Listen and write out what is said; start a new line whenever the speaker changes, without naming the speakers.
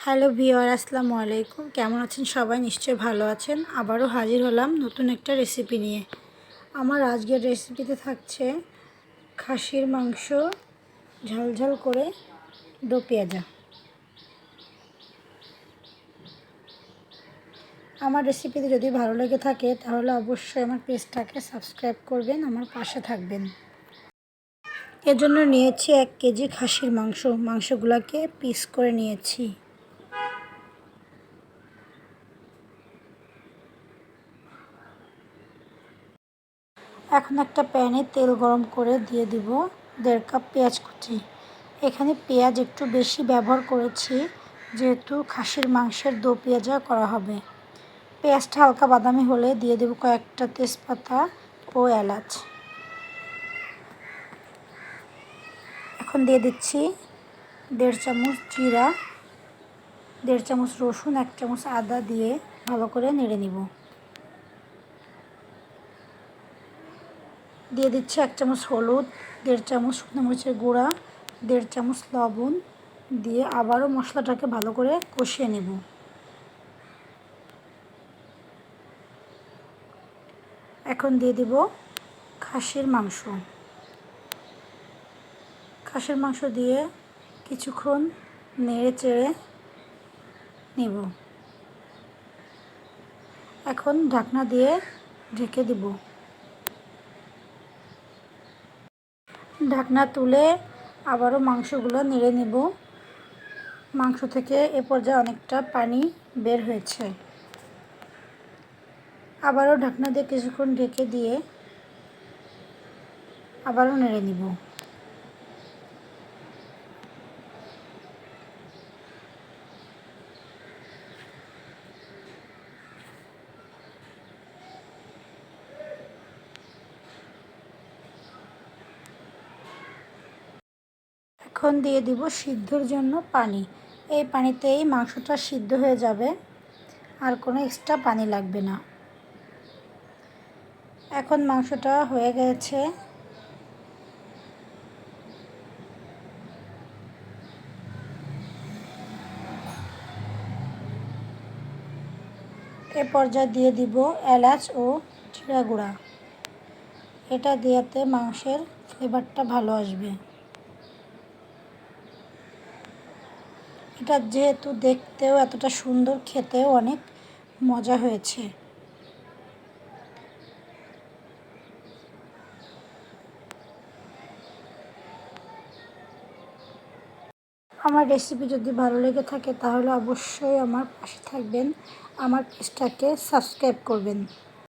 Hello ভিওয়ার, আসসালামু আলাইকুম। কেমন আছেন সবাই? নিশ্চয়ই ভালো আছেন। আবারও হাজির হলাম নতুন একটা রেসিপি নিয়ে। আমার আজকের রেসিপিতে থাকছে খাসির মাংস ঝালঝাল করে দো পেঁয়াজা। আমার রেসিপিতে যদি ভালো লেগে থাকে তাহলে অবশ্যই আমার পেজটাকে সাবস্ক্রাইব করবেন, আমার পাশে থাকবেন। এর জন্য নিয়েছি 1 কেজি খাসির মাংসগুলোকে পিস করে নিয়েছি। এখন একটা প্যানে তেল গরম করে দিয়ে দিব 1.5 কাপ পেঁয়াজ কুচি। এখানে পেঁয়াজ একটু বেশি ব্যবহার করেছি যেহেতু খাসির মাংসের দো পেঁয়াজা করা হবে। পেঁয়াজটা হালকা বাদামি হলে দিয়ে দেব কয়েকটা তেজপাতা ও এলাচ। এখন দিয়ে দিচ্ছি 1.5 চামচ জিরা, 1.5 চামচ রসুন, 1 চামচ আদা দিয়ে ভালো করে নেড়ে নিব। দিয়ে দিচ্ছি 1 চামচ হলুদ, 1.5 চামচ শুকনো মরিচের গুঁড়া, 1.5 চামচ লবণ দিয়ে আবারও মশলাটাকে ভালো করে কষিয়ে নেব। এখন দিয়ে দিব খাসির মাংস দিয়ে কিছুক্ষণ নেড়ে চেড়ে নেব। এখন ঢাকনা দিয়ে ঢেকে দিব। ঢাকনা তুলে আবারও মাংসগুলো নেড়ে নেব। মাংস থেকে এ পর্যায়ে অনেকটা পানি বের হয়েছে। আবারও ঢাকনা দিয়ে কিছুক্ষণ ঢেকে দিয়ে আবারও নেড়ে নিব। এখন দিয়ে দিব সিদ্ধর জন্য পানি। এই পানিতেই মাংসটা সিদ্ধ হয়ে যাবে, আর কোনো এক্সট্রা পানি লাগবে না। এখন মাংসটা হয়ে গেছে। এ পর্যায়ে দিয়ে দিব এলাচ ও জিরা গুঁড়া। এটা দিয়েতে মাংসের ফ্লেভারটা ভালো আসবে। এটা যেহেতু দেখতেও এতটা সুন্দর, খেতেও অনেক মজা হয়েছে। আমার রেসিপি যদি ভালো লেগে থাকে তাহলে অবশ্যই আমার পাশে থাকবেন, আমার পেজটাকে সাবস্ক্রাইব করবেন।